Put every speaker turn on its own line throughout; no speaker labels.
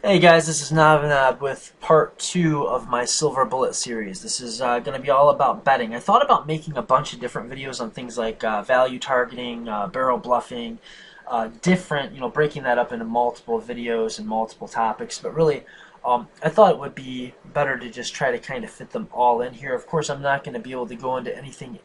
Hey guys, this is Navinab with part 2 of my Silver Bullet series. This is going to be all about betting. I thought about making a bunch of different videos on things like value targeting, barrel bluffing, different, breaking that up into multiple videos and multiple topics, but really I thought it would be better to just try to kind of fit them all in here. Of course, I'm not going to be able to go into anything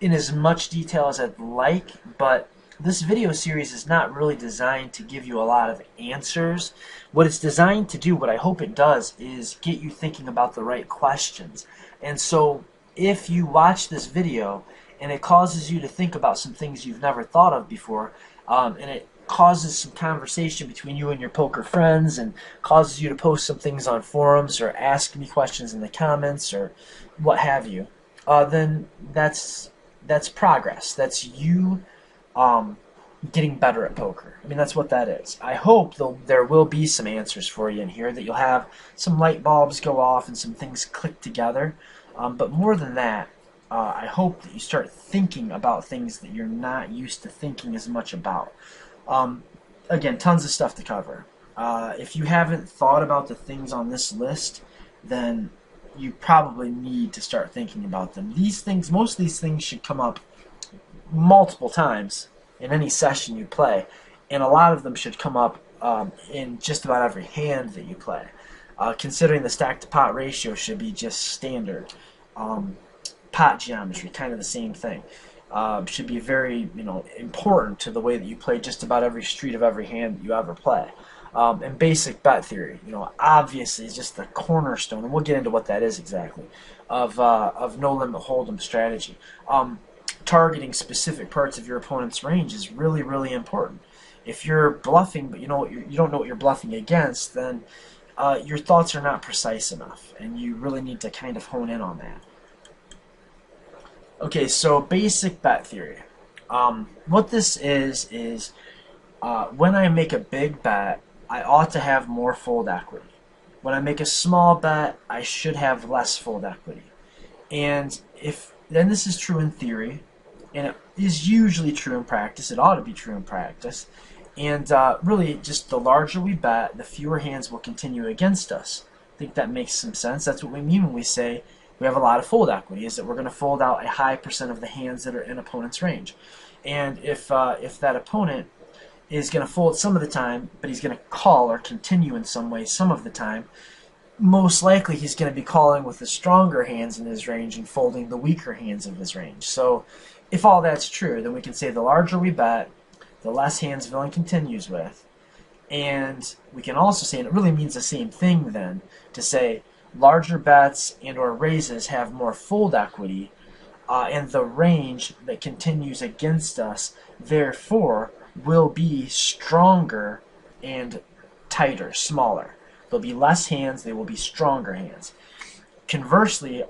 in as much detail as I'd like, but this video series is not really designed to give you a lot of answers. What it's designed to do, what I hope it does, is get you thinking about the right questions. And so if you watch this video and it causes you to think about some things you've never thought of before, and it causes some conversation between you and your poker friends and causes you to post some things on forums or ask me questions in the comments or what have you, then that's progress. That's you getting better at poker. I mean, that's what that is. I hope there will be some answers for you in here, that you'll have some light bulbs go off and some things click together. But more than that, I hope that you start thinking about things that you're not used to thinking as much about. Again, tons of stuff to cover. If you haven't thought about the things on this list, then you probably need to start thinking about them. These things, most of these things should come up multiple times in any session you play, and a lot of them should come up in just about every hand that you play. Considering the stack to pot ratio should be just standard. Pot geometry, kind of the same thing. Should be very important to the way that you play just about every street of every hand that you ever play. And basic bet theory, obviously is just the cornerstone, and we'll get into what that is exactly, of no limit hold'em strategy. Targeting specific parts of your opponent's range is really, really important. If you're bluffing, but you don't know what you're bluffing against, then your thoughts are not precise enough, and you really need to kind of hone in on that. Okay, so basic bet theory. What this is when I make a big bet, I ought to have more fold equity. When I make a small bet, I should have less fold equity. And then this is true in theory, and it is usually true in practice. It ought to be true in practice. And really, just the larger we bet, the fewer hands will continue against us. I think that makes some sense. That's what we mean when we say we have a lot of fold equity, is that we're going to fold out a high percent of the hands that are in opponent's range. And if that opponent is going to fold some of the time, but he's going to call or continue in some way some of the time, most likely he's going to be calling with the stronger hands in his range and folding the weaker hands of his range. So if all that's true, then we can say the larger we bet, the less hands villain continues with. And we can also say, and it really means the same thing then, to say larger bets and or raises have more fold equity, and the range that continues against us, therefore, will be stronger and tighter, smaller. There'll be less hands, they will be stronger hands. Conversely,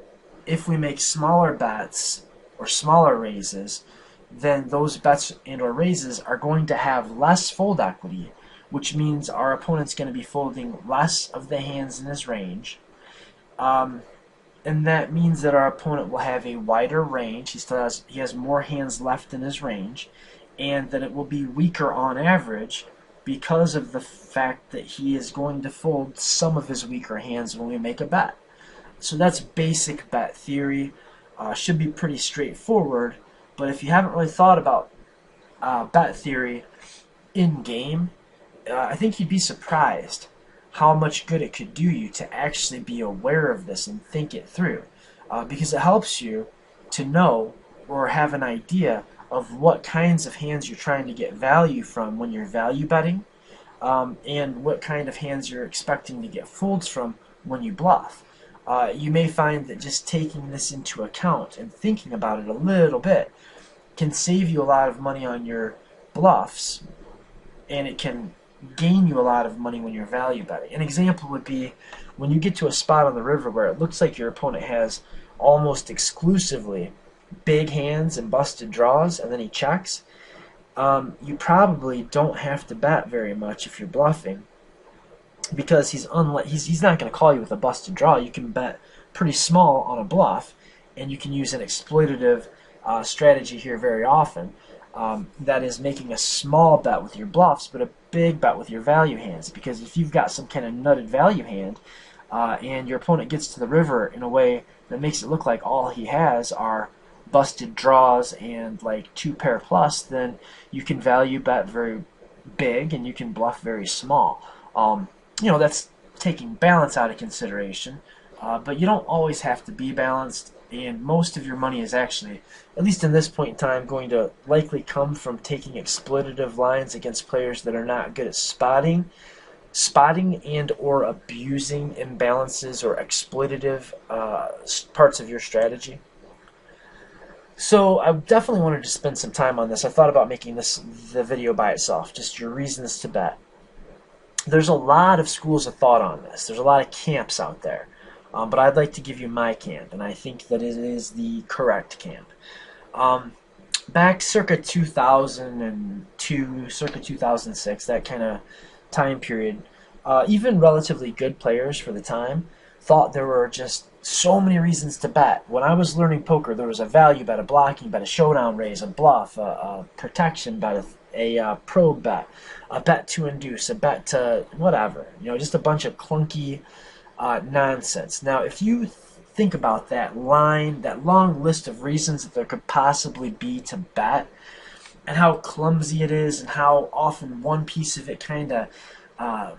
if we make smaller bets or smaller raises, then those bets and or raises are going to have less fold equity, which means our opponent's going to be folding less of the hands in his range. And that means that our opponent will have a wider range. He has more hands left in his range, and that it will be weaker on average because of the fact that he is going to fold some of his weaker hands when we make a bet. So that's basic bet theory. Should be pretty straightforward, but if you haven't really thought about bet theory in game, I think you'd be surprised how much good it could do you to actually be aware of this and think it through, because it helps you to know or have an idea of what kinds of hands you're trying to get value from when you're value betting, and what kind of hands you're expecting to get folds from when you bluff. You may find that just taking this into account and thinking about it a little bit can save you a lot of money on your bluffs, and it can gain you a lot of money when you're value betting. An example would be when you get to a spot on the river where it looks like your opponent has almost exclusively big hands and busted draws, and then he checks. You probably don't have to bet very much if you're bluffing, because he's not going to call you with a busted draw. You can bet pretty small on a bluff, and you can use an exploitative strategy here very often. That is making a small bet with your bluffs, but big bet with your value hands, because if you've got some kind of nutted value hand and your opponent gets to the river in a way that makes it look like all he has are busted draws and like 2 pair plus, then you can value bet very big and you can bluff very small. That's taking balance out of consideration, but you don't always have to be balanced, and most of your money is actually, at least in this point in time, going to likely come from taking exploitative lines against players that are not good at spotting and or abusing imbalances or exploitative parts of your strategy. So I definitely wanted to spend some time on this. I thought about making the video by itself, just your reasons to bet. There's a lot of schools of thought on this. There's a lot of camps out there. But I'd like to give you my camp, and I think that it is the correct camp. Back circa 2002, circa 2006, that kind of time period, even relatively good players for the time thought there were just so many reasons to bet. When I was learning poker, there was a value bet, a blocking bet, a showdown raise, a bluff, a protection bet, a probe bet, a bet to induce, a bet to whatever. Just a bunch of clunky nonsense. Now, if you think about that long list of reasons that there could possibly be to bet, and how clumsy it is, and how often one piece of it kind of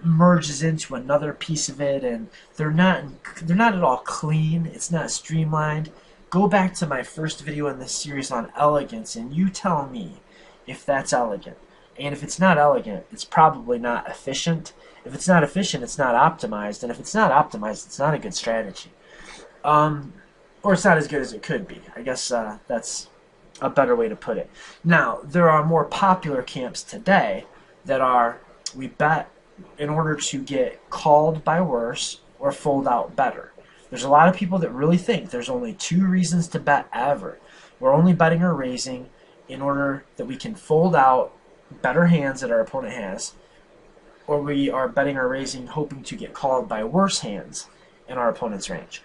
merges into another piece of it, and they're not at all clean. It's not streamlined. Go back to my first video in this series on elegance, and you tell me if that's elegant. And if it's not elegant, it's probably not efficient. If it's not efficient, it's not optimized. And if it's not optimized, it's not a good strategy. Or it's not as good as it could be. I guess that's a better way to put it. Now, there are more popular camps today that are, we bet in order to get called by worse or fold out better. There's a lot of people that really think there's only 2 reasons to bet ever. We're only betting or raising in order that we can fold out better hands that our opponent has, or we are betting or raising hoping to get called by worse hands in our opponent's range.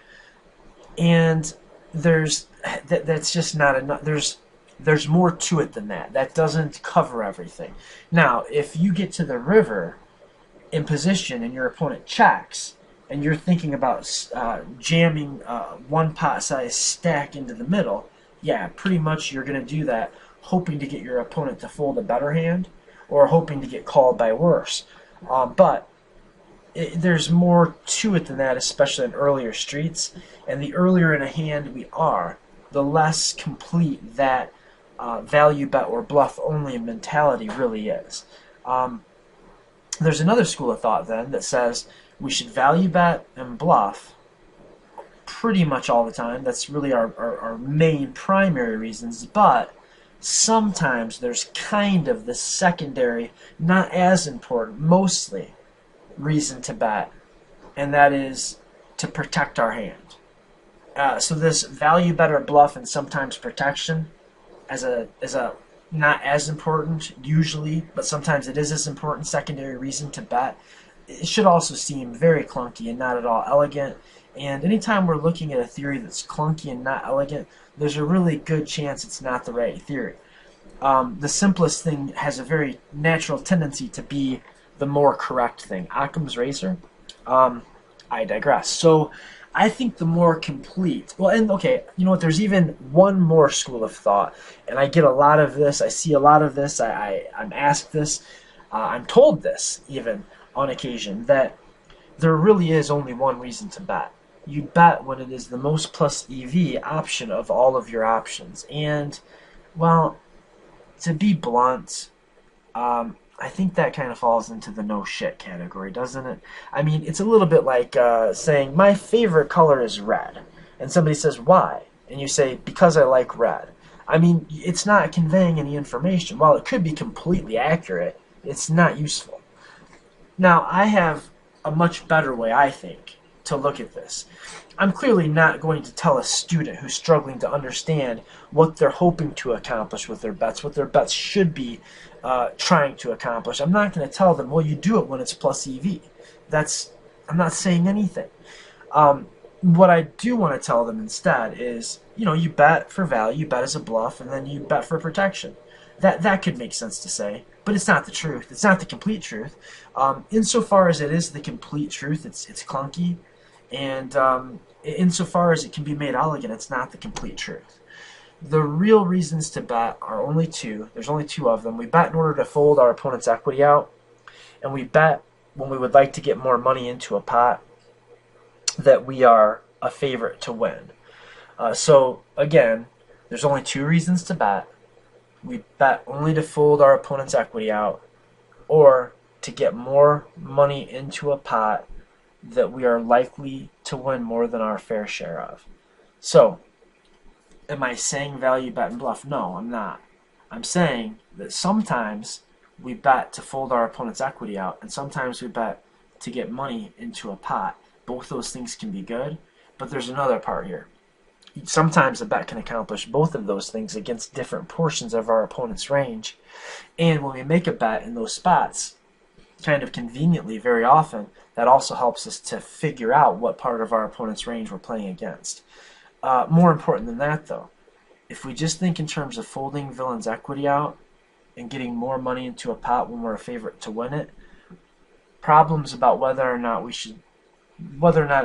And that's just not enough. There's more to it than that. That doesn't cover everything. Now, if you get to the river in position and your opponent checks, and you're thinking about jamming one pot size stack into the middle, yeah, pretty much you're going to do that hoping to get your opponent to fold a better hand or hoping to get called by worse. But there's more to it than that, especially in earlier streets. And the earlier in a hand we are, the less complete that value bet or bluff only mentality really is. There's another school of thought then that says we should value bet and bluff pretty much all the time. That's really our main primary reasons, but sometimes there's kind of the secondary, not as important, mostly reason to bet, and that is to protect our hand. So this value bet or bluff and sometimes protection as a not as important usually, but sometimes it is as important secondary reason to bet. It should also seem very clunky and not at all elegant. And anytime we're looking at a theory that's clunky and not elegant, there's a really good chance it's not the right theory. The simplest thing has a very natural tendency to be the more correct thing. Occam's razor? I digress. So I think the more complete, well, and okay, you know what, there's even one more school of thought, and I get a lot of this, I see a lot of this, I'm asked this, I'm told this even on occasion, that there really is only one reason to bet. You bet when it is the most plus EV option of all of your options. And, well, to be blunt, I think that kind of falls into the no shit category, doesn't it? I mean, it's a little bit like saying, my favorite color is red. And somebody says, why? And you say, because I like red. I mean, it's not conveying any information. While it could be completely accurate, it's not useful. Now, I have a much better way, I think, to look at this. I'm clearly not going to tell a student who's struggling to understand what they're hoping to accomplish with their bets, what their bets should be trying to accomplish. I'm not going to tell them, well, you do it when it's plus EV. I'm not saying anything. What I do want to tell them instead is, you bet for value, you bet as a bluff, and then you bet for protection. That could make sense to say. but it's not the truth. It's not the complete truth. Insofar as it is the complete truth, it's clunky, and insofar as it can be made elegant, it's not the complete truth. The real reasons to bet are only two. There's only two of them. We bet in order to fold our opponent's equity out, and we bet when we would like to get more money into a pot that we are a favorite to win. So again, there's only two reasons to bet. We bet only to fold our opponent's equity out, or to get more money into a pot that we are likely to win more than our fair share of. So, am I saying value, bet, and bluff? No, I'm not. I'm saying that sometimes we bet to fold our opponent's equity out, and sometimes we bet to get money into a pot. Both those things can be good, but there's another part here. Sometimes a bet can accomplish both of those things against different portions of our opponent's range. And when we make a bet in those spots, kind of conveniently very often, that also helps us to figure out what part of our opponent's range we're playing against. More important than that, though, if we just think in terms of folding villain's equity out and getting more money into a pot when we're a favorite to win it, problems about whether or not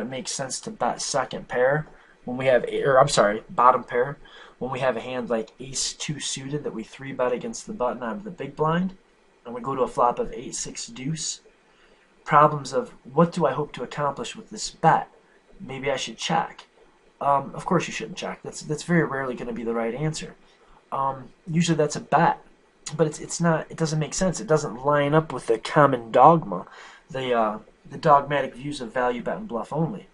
it makes sense to bet second pair when we have, bottom pair, when we have a hand like ace-2 suited that we 3-bet against the button out of the big blind, and we go to a flop of 8-6 deuce. Problems of, what do I hope to accomplish with this bet? Maybe I should check. Of course you shouldn't check. That's very rarely going to be the right answer. Usually that's a bet, but it's not. It doesn't make sense. It doesn't line up with the common dogma, the dogmatic views of value, bet, and bluff only.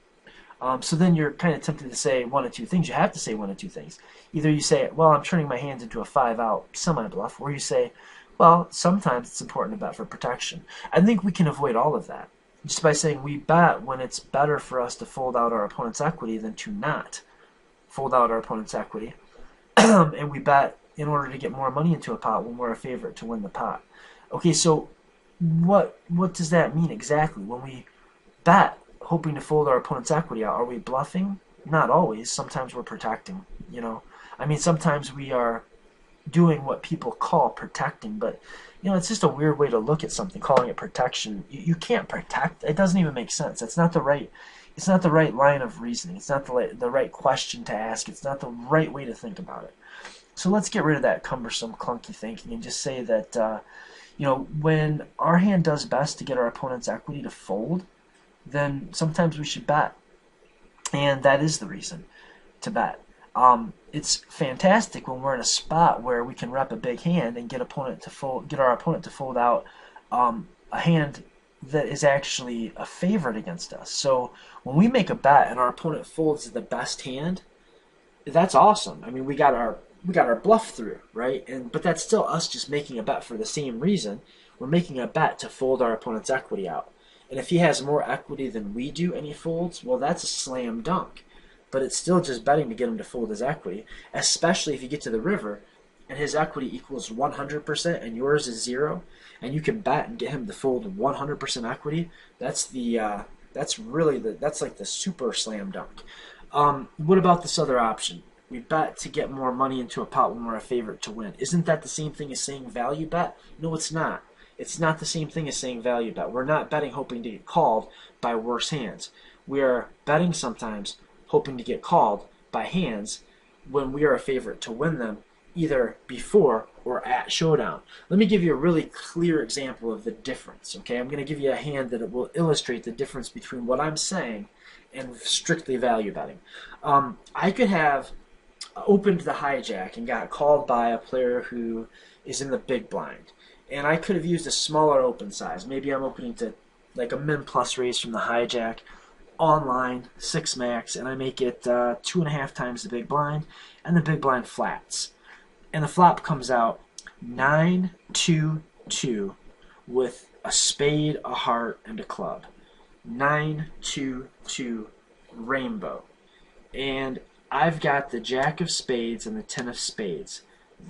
So then you're kind of tempted to say one of two things. You have to say one of two things. Either you say, well, I'm turning my hands into a 5-out semi-bluff, or you say, well, sometimes it's important to bet for protection. I think we can avoid all of that just by saying we bet when it's better for us to fold out our opponent's equity than to not fold out our opponent's equity. And we bet in order to get more money into a pot when we're a favorite to win the pot. Okay, so what does that mean exactly? When we bet hoping to fold our opponent's equity out, are we bluffing? Not always. Sometimes we're protecting, I mean, sometimes we are doing what people call protecting, but it's just a weird way to look at something, calling it protection. You can't protect. It doesn't even make sense. It's not the right line of reasoning. It's not the right question to ask. It's not the right way to think about it. So let's get rid of that cumbersome, clunky thinking and just say that when our hand does best to get our opponent's equity to fold, then sometimes we should bet, and that is the reason to bet. It's fantastic when we're in a spot where we can rep a big hand and get our opponent to fold out a hand that is actually a favorite against us. So when we make a bet and our opponent folds the best hand, that's awesome. I mean, we got our bluff through, right? But that's still us just making a bet for the same reason. We're making a bet to fold our opponent's equity out. And if he has more equity than we do and he folds, well, that's a slam dunk. But it's still just betting to get him to fold his equity, especially if you get to the river and his equity equals 100% and yours is 0, and you can bet and get him to fold 100% equity. That's like the super slam dunk. What about this other option? We bet to get more money into a pot when we're a favorite to win. Isn't that the same thing as saying value bet? No, it's not. It's not the same thing as saying value bet. We're not betting hoping to get called by worse hands. We are betting sometimes hoping to get called by hands when we are a favorite to win them, either before or at showdown. Let me give you a really clear example of the difference. Okay, I'm going to give you a hand that will illustrate the difference between what I'm saying and strictly value betting. I could have opened the hijack and got called by a player who is in the big blind, and I could have used a smaller open size. Maybe I'm opening to like a min plus raise from the hijack online 6 max, and I make it 2.5 times the big blind, and the big blind flats, and the flop comes out 9-2-2 with a spade, a heart, and a club. 9-2-2 rainbow, and I've got the jack of spades and the 10 of spades.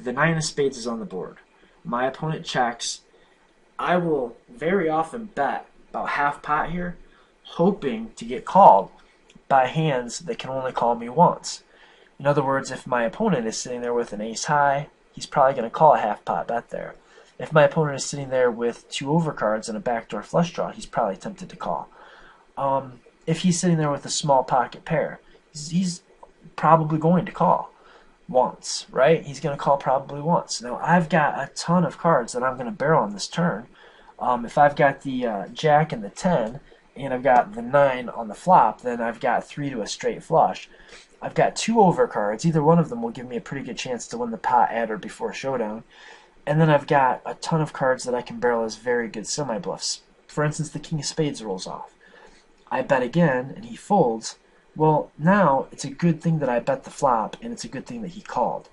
The 9 of spades is on the board. My opponent checks. I will very often bet about half pot here, hoping to get called by hands that can only call me once. In other words, if my opponent is sitting there with an ace high, he's probably going to call a half pot bet there. If my opponent is sitting there with 2 overcards and a backdoor flush draw, he's probably tempted to call. If he's sitting there with a small pocket pair, he's probably going to call once, right? He's going to call probably once. Now, I've got a ton of cards that I'm going to barrel on this turn. If I've got the Jack and the 10, and I've got the 9 on the flop, then I've got 3 to a straight flush. I've got 2 overcards. Either one of them will give me a pretty good chance to win the pot at or before showdown. And then I've got a ton of cards that I can barrel as very good semi-bluffs. For instance, the King of Spades rolls off. I bet again, and he folds. Well, now it's a good thing that I bet the flop, and it's a good thing that he called.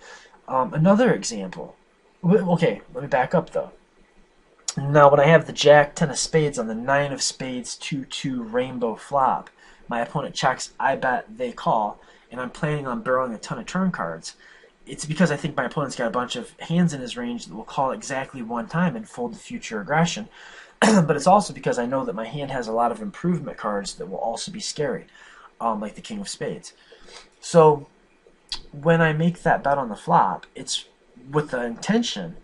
Another example. Okay, let me back up, though. Now, when I have the Jack, 10 of Spades on the 9 of Spades, 2-2 rainbow flop, my opponent checks, I bet, they call, and I'm planning on barreling a ton of turn cards. It's because I think my opponent's got a bunch of hands in his range that will call exactly one time and fold the future aggression. But it's also because I know that my hand has a lot of improvement cards that will also be scary, like the King of Spades. So when I make that bet on the flop, it's with the intention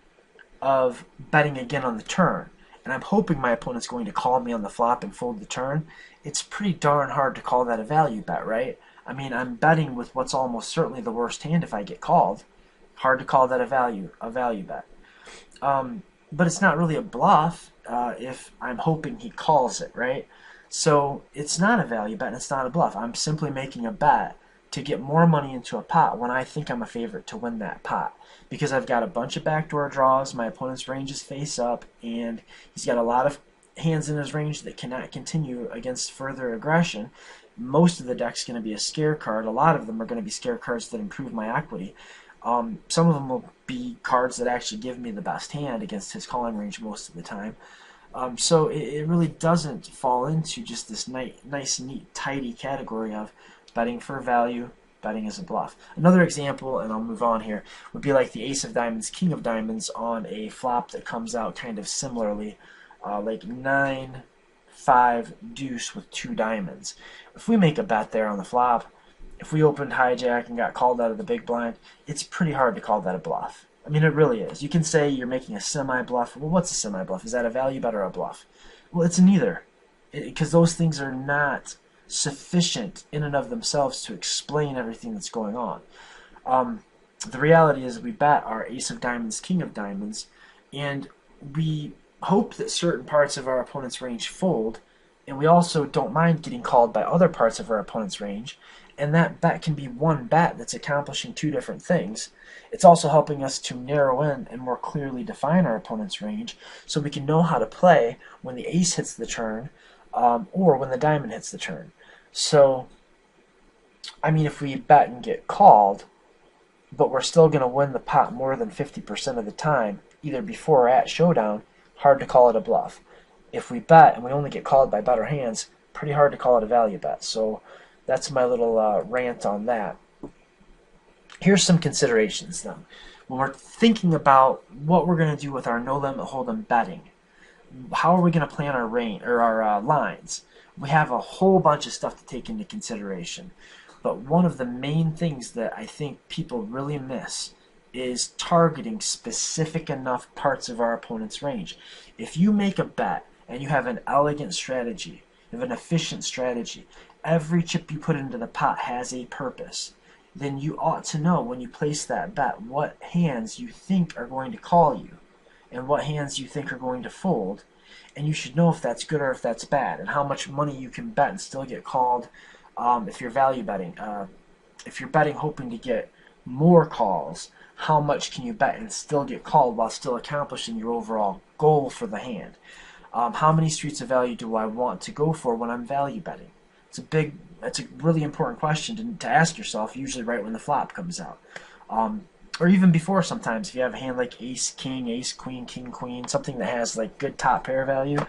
of betting again on the turn. And I'm hoping my opponent's going to call me on the flop and fold the turn. It's pretty darn hard to call that a value bet, right? I mean, I'm betting with what's almost certainly the worst hand if I get called. Hard to call that a value bet. But it's not really a bluff if I'm hoping he calls it, right? So it's not a value bet and it's not a bluff. I'm simply making a bet to get more money into a pot when I think I'm a favorite to win that pot. Because I've got a bunch of backdoor draws, my opponent's range is face up, and he's got a lot of hands in his range that cannot continue against further aggression. Most of the deck's going to be a scare card. A lot of them are going to be scare cards that improve my equity. Some of them will be cards that actually give me the best hand against his calling range most of the time. So it really doesn't fall into just this nice, neat, tidy category of betting for value, betting as a bluff. Another example, and I'll move on here, would be like the Ace of Diamonds, King of Diamonds on a flop that comes out kind of similarly, like 9, 5, deuce with 2 diamonds. If we make a bet there on the flop, if we opened hijack and got called out of the big blind, it's pretty hard to call that a bluff. I mean, it really is. You can say you're making a semi-bluff. Well, what's a semi-bluff? Is that a value bet or a bluff? Well, it's neither, because those things are not sufficient in and of themselves to explain everything that's going on. The reality is we bet our Ace of Diamonds, King of Diamonds, and we hope that certain parts of our opponent's range fold, and we also don't mind getting called by other parts of our opponent's range, and that bet can be one bet that's accomplishing 2 different things. It's also helping us to narrow in and more clearly define our opponent's range so we can know how to play when the ace hits the turn or when the diamond hits the turn. So, I mean, if we bet and get called, but we're still going to win the pot more than 50% of the time, either before or at showdown, hard to call it a bluff. If we bet and we only get called by better hands, pretty hard to call it a value bet. So that's my little rant on that. Here's some considerations then. When we're thinking about what we're going to do with our no-limit hold'em betting, how are we going to plan our our lines? We have a whole bunch of stuff to take into consideration. But one of the main things that I think people really miss is targeting specific enough parts of our opponent's range. If you make a bet and you have an elegant strategy, you have an efficient strategy, every chip you put into the pot has a purpose, then you ought to know when you place that bet what hands you think are going to call you and what hands you think are going to fold, and you should know if that's good or if that's bad and how much money you can bet and still get called if you're value betting. If you're betting hoping to get more calls, how much can you bet and still get called while still accomplishing your overall goal for the hand? How many streets of value do I want to go for when I'm value betting? That's a really important question to ask yourself, usually right when the flop comes out. Or even before sometimes, if you have a hand like ace, king, ace, queen, king, queen, something that has like good top pair value.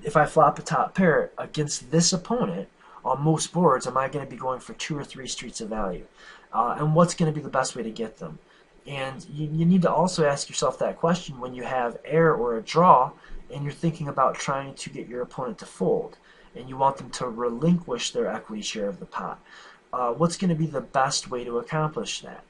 If I flop a top pair against this opponent, on most boards, am I going to be going for 2 or 3 streets of value? And what's going to be the best way to get them? And you need to also ask yourself that question when you have air or a draw and you're thinking about trying to get your opponent to fold and you want them to relinquish their equity share of the pot. What's going to be the best way to accomplish that?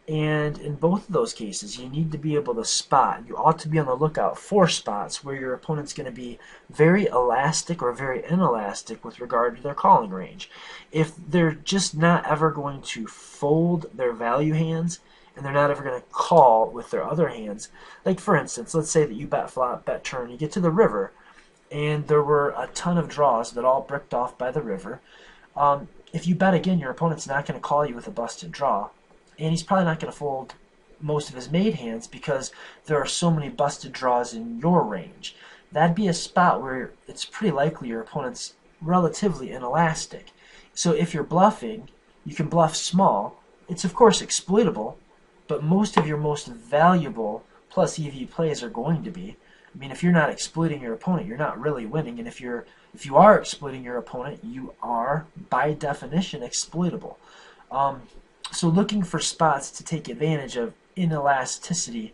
And in both of those cases, you need to be able to spot. You ought to be on the lookout for spots where your opponent's going to be very elastic or very inelastic with regard to their calling range. If they're just not ever going to fold their value hands, and they're not ever going to call with their other hands, like for instance, let's say that you bet flop, bet turn, you get to the river, and there were a ton of draws that all bricked off by the river. If you bet again, your opponent's not going to call you with a busted draw, and he's probably not going to fold most of his made hands because there are so many busted draws in your range. That'd be a spot where it's pretty likely your opponent's relatively inelastic. So if you're bluffing, you can bluff small. It's of course exploitable, but most of your most valuable plus EV plays are going to be. I mean, if you're not exploiting your opponent, you're not really winning, and if you are exploiting your opponent, you are by definition exploitable. So looking for spots to take advantage of inelasticity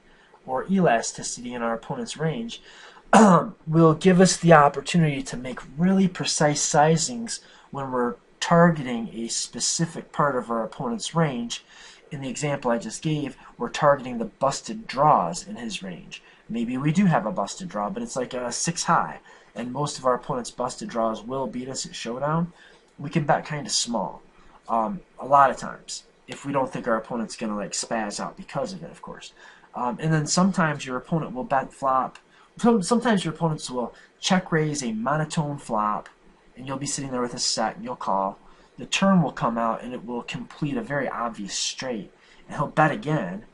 or elasticity in our opponent's range will give us the opportunity to make really precise sizings when we're targeting a specific part of our opponent's range. In the example I just gave, we're targeting the busted draws in his range. Maybe we do have a busted draw, but it's like a 6 high, and most of our opponent's busted draws will beat us at showdown. We can bet kind of small a lot of times, if we don't think our opponent's going to like spaz out because of it, of course. And then sometimes your opponent will bet flop. Sometimes your opponents will check raise a monotone flop, and you'll be sitting there with a set, and you'll call. The turn will come out, and it will complete a very obvious straight. And he'll bet again,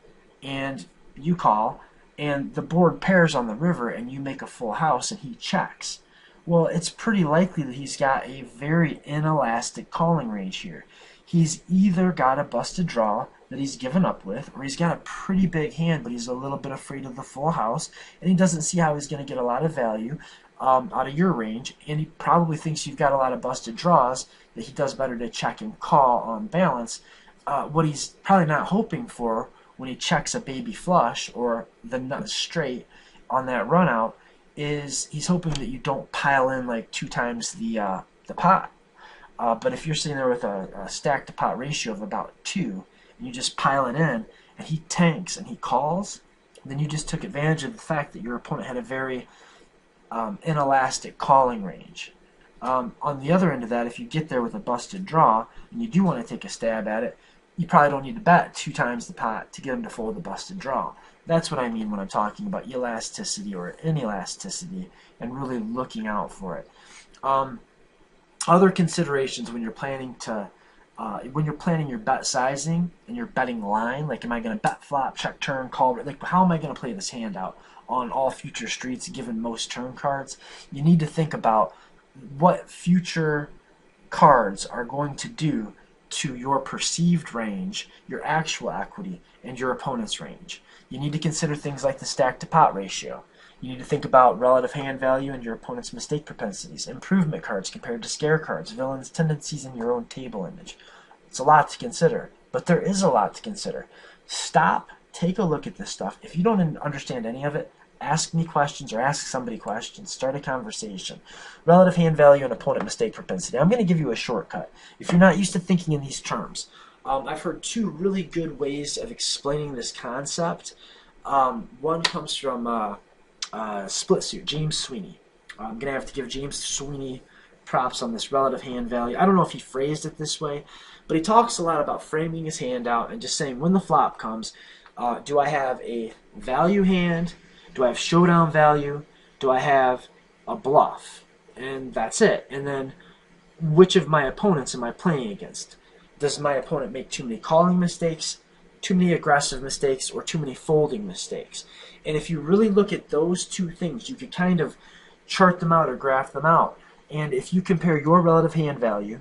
and you call, and the board pairs on the river, and you make a full house, and he checks. Well, it's pretty likely that he's got a very inelastic calling range here. He's either got a busted draw that he's given up with, or he's got a pretty big hand, but he's a little bit afraid of the full house, and he doesn't see how he's going to get a lot of value out of your range, and he probably thinks you've got a lot of busted draws, that he does better to check and call on balance. What he's probably not hoping for when he checks a baby flush or the nut straight on that run out is he's hoping that you don't pile in like 2 times the pot. But if you're sitting there with a stack to pot ratio of about 2, and you just pile it in, and he tanks and he calls, then you just took advantage of the fact that your opponent had a very inelastic calling range. On the other end of that, if you get there with a busted draw, and you do want to take a stab at it, you probably don't need to bet 2 times the pot to get him to fold the busted draw. That's what I mean when I'm talking about elasticity or inelasticity, and really looking out for it. Other considerations when you're planning your bet sizing and your betting line, like am I going to bet flop, check turn, call, like how am I going to play this hand out on all future streets given most turn cards? You need to think about what future cards are going to do to your perceived range, your actual equity, and your opponent's range. You need to consider things like the stack to pot ratio. You need to think about relative hand value and your opponent's mistake propensities, improvement cards compared to scare cards, villains' tendencies, and your own table image. It's a lot to consider, but there is a lot to consider. Stop, take a look at this stuff. If you don't understand any of it, ask me questions or ask somebody questions. Start a conversation. Relative hand value and opponent mistake propensity. I'm going to give you a shortcut. If you're not used to thinking in these terms, I've heard 2 really good ways of explaining this concept. One comes from Split Suit, James Sweeney. I'm going to have to give James Sweeney props on this relative hand value. I don't know if he phrased it this way, but he talks a lot about framing his hand out and just saying when the flop comes, do I have a value hand? Do I have showdown value? Do I have a bluff? And that's it. And then which of my opponents am I playing against? Does my opponent make too many calling mistakes, too many aggressive mistakes, or too many folding mistakes? And if you really look at those 2 things, you could kind of chart them out or graph them out. And if you compare your relative hand value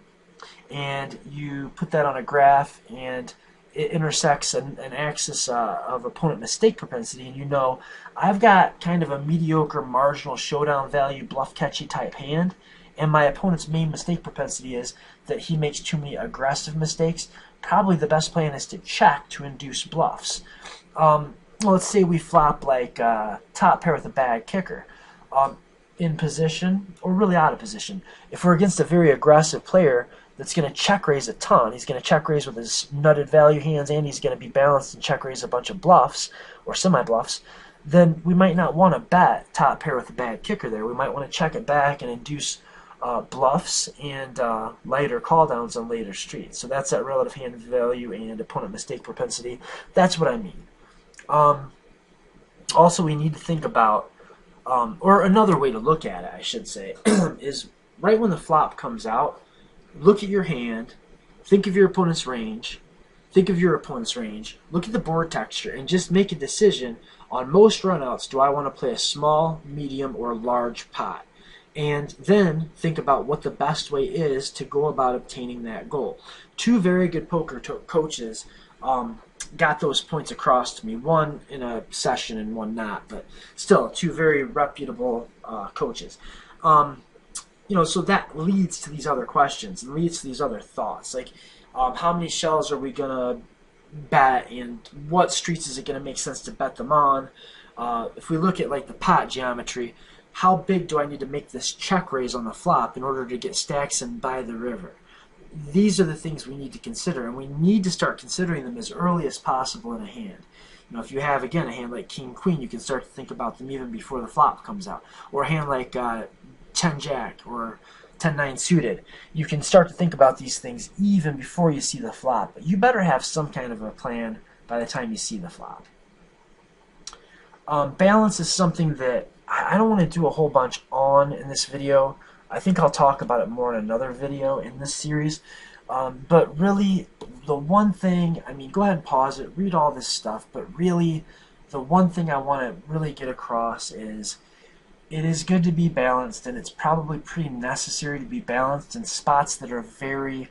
and you put that on a graph and it intersects an axis of opponent mistake propensity, and you know I've got kind of a mediocre marginal showdown value bluff catchy type hand, and my opponent's main mistake propensity is that he makes too many aggressive mistakes, probably the best plan is to check to induce bluffs. Let's say we flop like top pair with a bad kicker. In position, or really out of position. If we're against a very aggressive player that's going to check raise a ton. He's going to check raise with his nutted value hands, and he's going to be balanced and check raise a bunch of bluffs or semi-bluffs. Then we might not want to bet top pair with a bad kicker there. We might want to check it back and induce bluffs and lighter call downs on later streets. So that's that relative hand value and opponent mistake propensity. That's what I mean. Also, we need to think about, or another way to look at it, I should say, is right when the flop comes out, look at your hand, think of your opponent's range, look at the board texture, and just make a decision on most runouts. Do I want to play a small, medium, or large pot? And then think about what the best way is to go about obtaining that goal. Two very good poker coaches got those points across to me, one in a session and one not, but still two very reputable coaches. So that leads to these other questions and leads to these other thoughts, like how many shells are we gonna bet, and what streets is it gonna make sense to bet them on? If we look at like the pot geometry, how big do I need to make this check raise on the flop in order to get stacks in by the river? These are the things we need to consider, and we need to start considering them as early as possible in a hand. If you have, again, a hand like King Queen, you can start to think about them even before the flop comes out. Or a hand like 10-Jack or 10-9 suited. You can start to think about these things even before you see the flop. But you better have some kind of a plan by the time you see the flop. Balance is something that I don't want to do a whole bunch on in this video. I think I'll talk about it more in another video in this series. But really, the one thing, go ahead and pause it, read all this stuff, but really, the one thing I want to really get across is it is good to be balanced, and it's probably pretty necessary to be balanced in spots that are very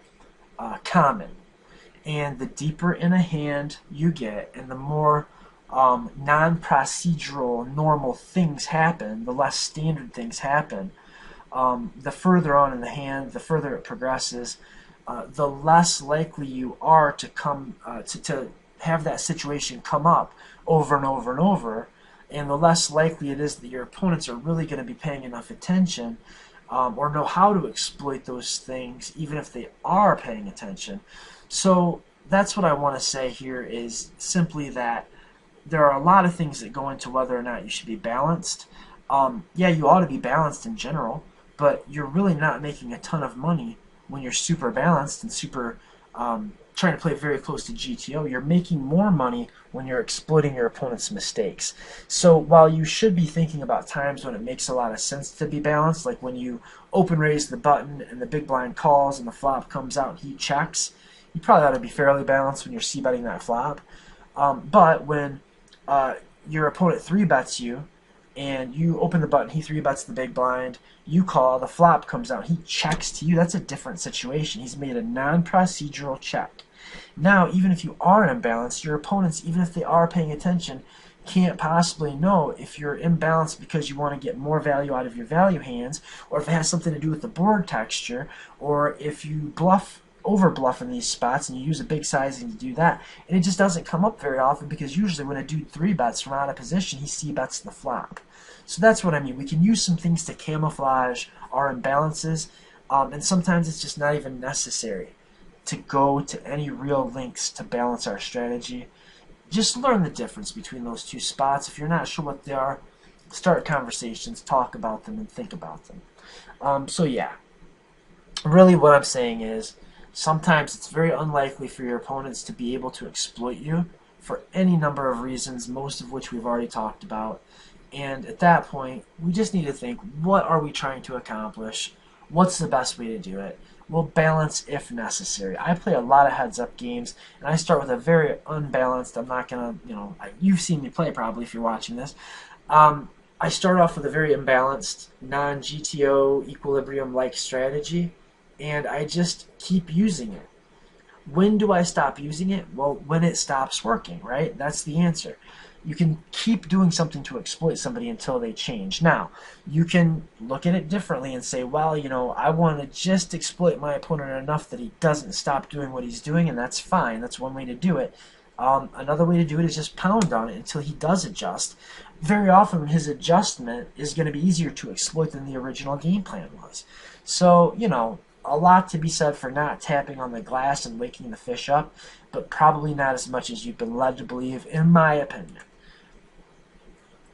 common. And the deeper in a hand you get, and the more non-procedural, normal things happen, the less standard things happen, the further on in the hand, the further it progresses, the less likely you are to come to have that situation come up over and over and over, and the less likely it is that your opponents are really going to be paying enough attention or know how to exploit those things, even if they are paying attention. So that's what I want to say here, is simply that there are a lot of things that go into whether or not you should be balanced. Yeah, you ought to be balanced in general, but you're really not making a ton of money when you're super balanced and super trying to play very close to GTO. You're making more money when you're exploiting your opponent's mistakes. So while you should be thinking about times when it makes a lot of sense to be balanced, like when you open raise the button and the big blind calls and the flop comes out and he checks, you probably ought to be fairly balanced when you're c-betting that flop. But when your opponent 3-bets you, and you open the button, he 3-bets the big blind, you call, the flop comes out, he checks to you, that's a different situation. He's made a non-procedural check. Now, even if you are imbalanced, your opponents, even if they are paying attention, can't possibly know if you're imbalanced because you want to get more value out of your value hands, or if it has something to do with the board texture, or if you over bluff in these spots and you use a big sizing to do that. And it just doesn't come up very often, because usually when a dude 3-bets from out of position, he c-bets the flop. So that's what I mean. We can use some things to camouflage our imbalances, and sometimes it's just not even necessary to go to any real lengths to balance our strategy. Just learn the difference between those two spots. If you're not sure what they are, start conversations, talk about them, and think about them. So yeah, really what I'm saying is, sometimes it's very unlikely for your opponents to be able to exploit you for any number of reasons, most of which we've already talked about. And at that point, we just need to think, what are we trying to accomplish? What's the best way to do it? We'll balance if necessary. I play a lot of heads-up games, and I start with a very unbalanced, I'm not going to, you've seen me play probably if you're watching this. I start off with a very imbalanced, non-GTO, equilibrium-like strategy, and I just keep using it. When do I stop using it? Well, when it stops working, right? That's the answer. You can keep doing something to exploit somebody until they change. Now, you can look at it differently and say, well, I want to just exploit my opponent enough that he doesn't stop doing what he's doing, and that's fine. That's one way to do it. Another way to do it is just pound on it until he does adjust. Very often, his adjustment is going to be easier to exploit than the original game plan was. So, a lot to be said for not tapping on the glass and waking the fish up, but probably not as much as you've been led to believe, in my opinion.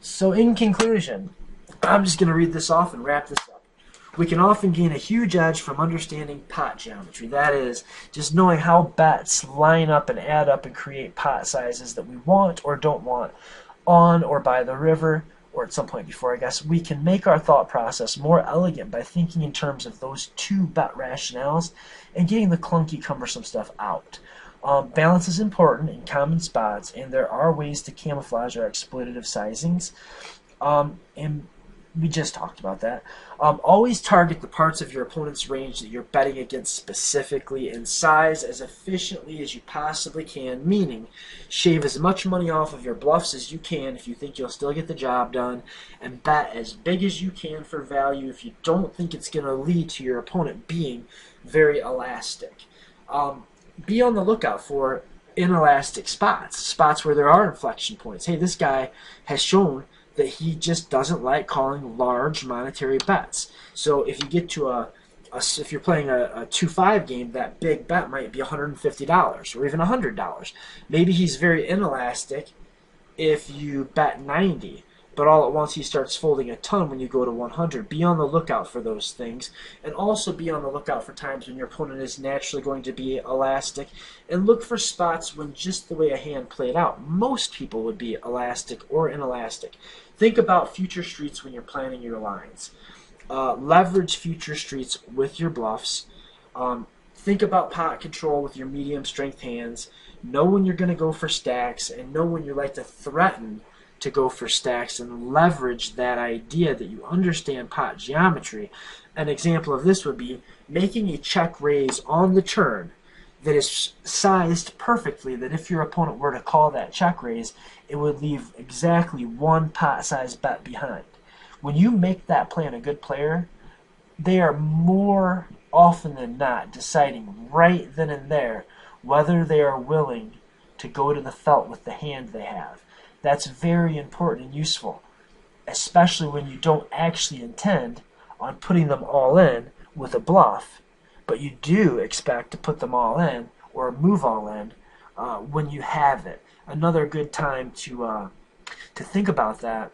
So in conclusion, I'm just going to read this off and wrap this up. We can often gain a huge edge from understanding pot geometry. That is, just knowing how bets line up and add up and create pot sizes that we want or don't want on or by the river, or at some point before, I guess. We can make our thought process more elegant by thinking in terms of those two bet rationales and getting the clunky, cumbersome stuff out. Balance is important in common spots, and there are ways to camouflage our exploitative sizings. And we just talked about that. Always target the parts of your opponent's range that you're betting against specifically, and size as efficiently as you possibly can, meaning shave as much money off of your bluffs as you can if you think you'll still get the job done, and bet as big as you can for value if you don't think it's going to lead to your opponent being very elastic. Be on the lookout for inelastic spots where there are inflection points. Hey, this guy has shown that he just doesn't like calling large monetary bets. So if you get to if you're playing a 2-5 game, that big bet might be $150 or even $100. Maybe he's very inelastic if you bet 90, but all at once he starts folding a ton when you go to 100. Be on the lookout for those things, and also be on the lookout for times when your opponent is naturally going to be elastic, and look for spots when just the way a hand played out, most people would be elastic or inelastic. Think about future streets when you're planning your lines. Leverage future streets with your bluffs. Think about pot control with your medium strength hands. Know when you're going to go for stacks, and know when you like to threaten to go for stacks, and leverage that idea that you understand pot geometry. An example of this would be making a check raise on the turn that is sized perfectly, that if your opponent were to call that check raise, it would leave exactly one pot size bet behind. When you make that play on a good player, they are more often than not deciding right then and there whether they are willing to go to the felt with the hand they have. That's very important and useful, especially when you don't actually intend on putting them all in with a bluff, but you do expect to put them all in or move all in when you have it. Another good time to think about that,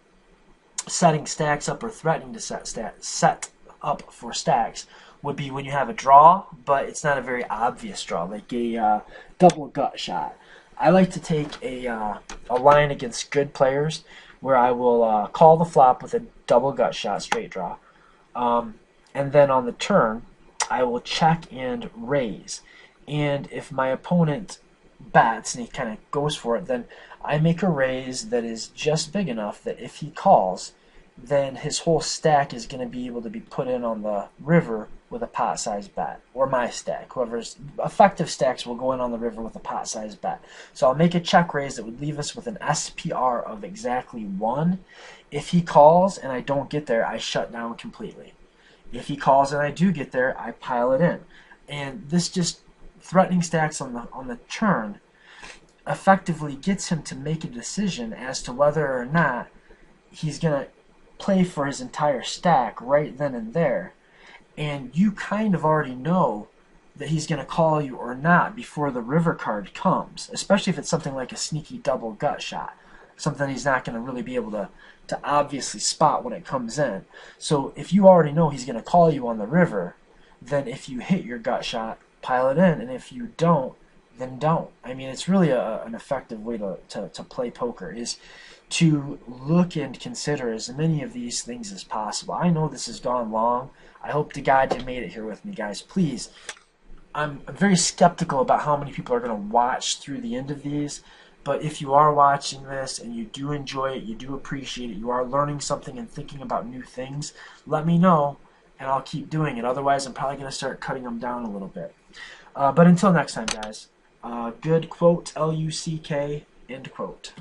setting stacks up or threatening to set up for stacks, would be when you have a draw, but it's not a very obvious draw, like a double gut shot. I like to take a line against good players where I will call the flop with a double gut shot straight draw. And then on the turn, I will check and raise. And if my opponent bets and he kind of goes for it, then I make a raise that is just big enough that if he calls, then his whole stack is going to be able to be put in on the river with a pot size bet, or my stack. Whoever's effective stacks will go in on the river with a pot size bet. So I'll make a check raise that would leave us with an SPR of exactly 1. If he calls and I don't get there, I shut down completely. If he calls and I do get there, I pile it in. And this just threatening stacks on the turn effectively gets him to make a decision as to whether or not he's going to play for his entire stack right then and there. And you kind of already know that he's going to call you or not before the river card comes, especially if it's something like a sneaky double gut shot, something he's not going to really be able to obviously spot when it comes in. So if you already know he's going to call you on the river, then if you hit your gut shot, pile it in, and if you don't, then don't. I mean, it's really an effective way to play poker, is to look and consider as many of these things as possible. I know this has gone long. I hope to God you made it here with me, guys. Please, I'm very skeptical about how many people are going to watch through the end of these, but if you are watching this and you do enjoy it, you do appreciate it, you are learning something and thinking about new things, let me know, and I'll keep doing it. Otherwise, I'm probably going to start cutting them down a little bit. But until next time, guys, good quote, Luck, end quote.